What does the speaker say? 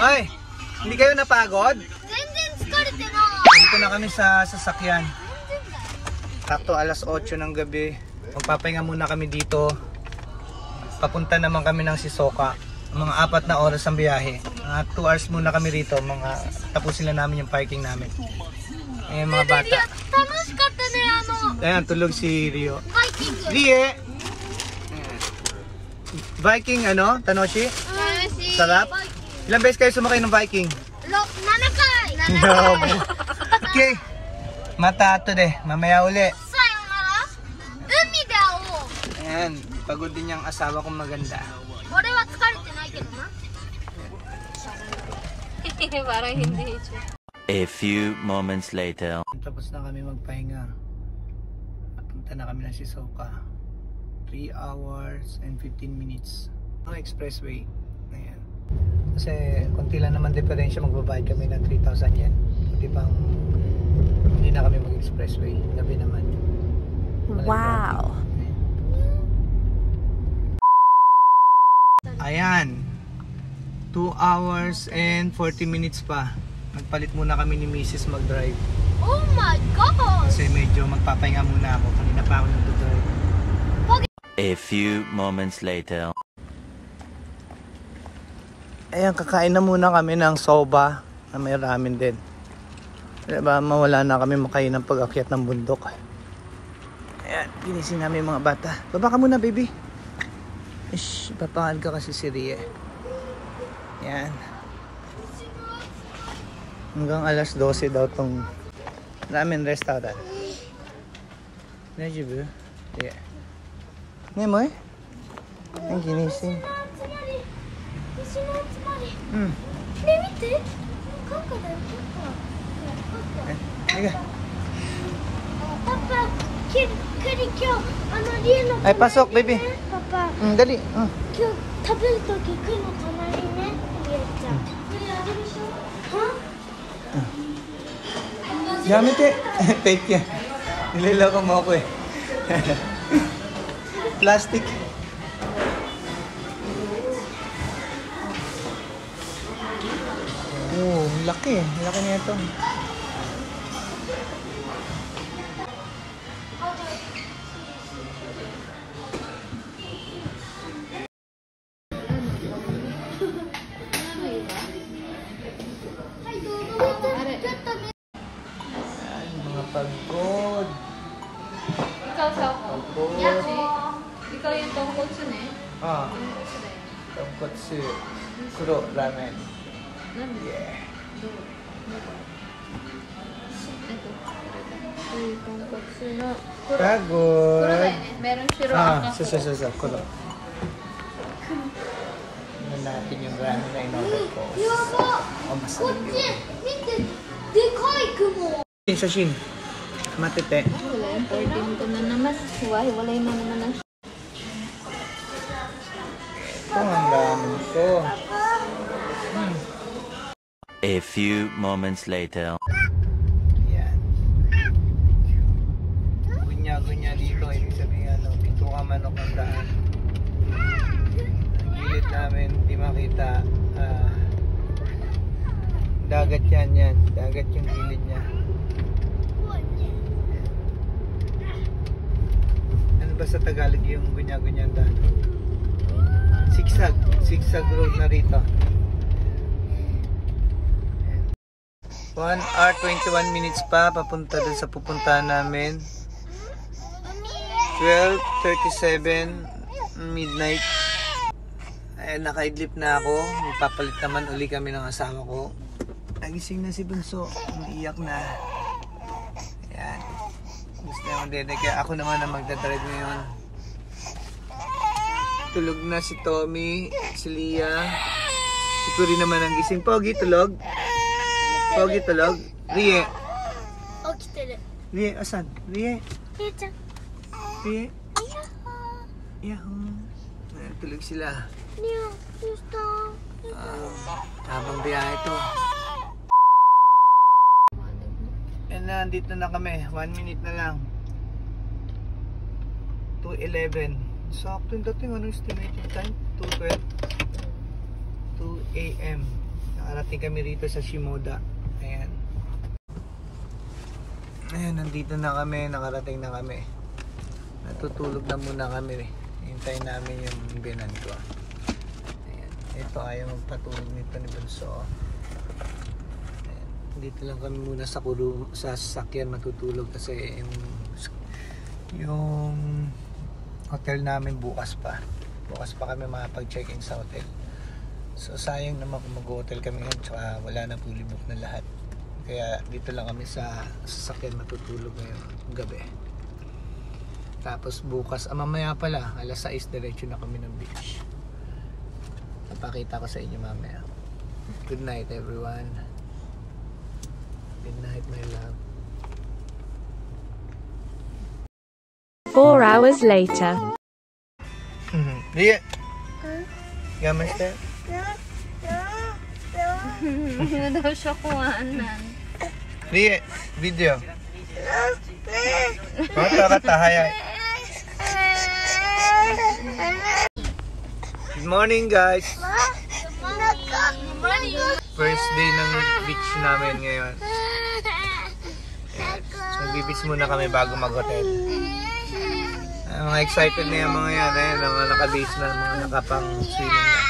Ay, hindi kayo napagod? Dito na kami sa sasakyan. Sakto alas 8 ng gabi. Magpapahinga muna kami dito. Papunta naman kami ng Shizuoka. Mga 4 na oras ang biyahe. 2 hours muna kami rito. Tapusin na namin yung parking namin. Ayan mga bata. Ayan, tulog si Rio. Rie! Viking ano? Tanoshi? Sarap? Ilang beses kayo sumakay ng Viking? 7 Okay. Mata to de. Mamaya uli. Ayan. Pagod din yung asawa kong maganda. Parang hindi. A few moments later. Tapos na kami magpahinga. Punta na kami ng Shizuoka. 3 hours and 15 minutes. Ang expressway. Ayan. Kasi konti lang naman diferensya, magbabayad kami ng 3,000 yen. Hindi pang hindi na kami mag-expressway. Gabi naman. Wow! Ayan. 2 hours and 40 minutes pa. Nagpalit muna kami ni Mrs. mag-drive. Oh my God! Kasi medyo magpapahinga muna ako. Kanina pa ako nag-drive. A few moments later. Ayan, kakain na muna kami ng soba na may ramen din. Diba, mawala na kami makain ng pag-akyat ng bundok. Ayan, ginising namin mga bata. Baba ka muna, baby. Ish, papangal ka kasi si Rie. Ayan. Hanggang alas 12 daw tong ramen restaurant. Najibu? Yeah. Nemoy? Ang ginising. Ay, pasok, baby. Papa, Dali. Gamit eh. Fake yan. Nililoko mo ako eh. Plastic. Oh, laki. Laki niya ito. Mga pagod. Ikaw sa ako. Pagod. Ikaw yung tonkotsu ne. Ah. Tonkotsu. Kuro ramen. Yeah. Pagod. Meron shiro Sa kuro. Tingnan natin yung ramen na in-order ko. Oh, masarap yun. Shashin. Matete. Wala yung 14 ko na naman. Hiwa-hiwalay na naman ang Ito ang ramen ko. A few moments later. Yan. Gunya-gunya dito. Ibig sabihin pito ka manok ang daan. Ang gilid namin, hindi makita. Dagat yan. Dagat yung gilid niya. Ano ba sa Tagalog yung gunya-gunya ang daan? Zigzag road na rito. 1 hour 21 minutes pa papunta dun sa pupuntahan namin. 12:37 midnight. Ayan, nakaidlip na ako. Magpapalit naman uli kami ng asawa ko. Nagising na si Bunso. Umiiyak na. Ayan. Gusto niya mag-dede. Kaya ako naman ang magdadrive ngayon. Tulog na si Tommy, si Lia. Si Kuri naman ang gising. Pogi, tulog. Pogi, tulog. Rie. Rie, asan? Rie. Rie. Yahoo. Tulog sila. Habang biyahe ito. And nandito na kami. 1 minute na lang. 2:11. Sakto yung dating. Ano estimated time? 2:12. 2 AM. Nakarating kami rito sa Shimoda. Ayan. Ayan, nandito na kami. Nakarating na kami. Natutulog na muna kami. Hintayin namin yung binan ko. Ayan. Ito ayaw magpatulog nito ni Bunso. Ayan. Dito lang kami muna sa sasakyan matutulog kasi yung hotel namin bukas pa. Bukas pa kami makapag-check-in sa hotel. So sayang naman kung mag-hotel kami ngayon tsaka wala na fully book na lahat. Kaya dito lang kami sa sasakyan matutulog ngayong gabi. Tapos bukas, mamaya pala, alas 6 diretso na kami ng beach. Napakita ko sa inyo mamaya. Good night everyone. Good night my love. 4 hours later. Ria. Gamester. Hindi daw siya kuhanan. Ria, video. Kata hayay. Good morning guys. First day ng beach namin ngayon. So mag-beach muna kami bago mag-hotel. Mga excited na yung mga yan. Ayan, mga naka-base na, mga nakapang swimming na.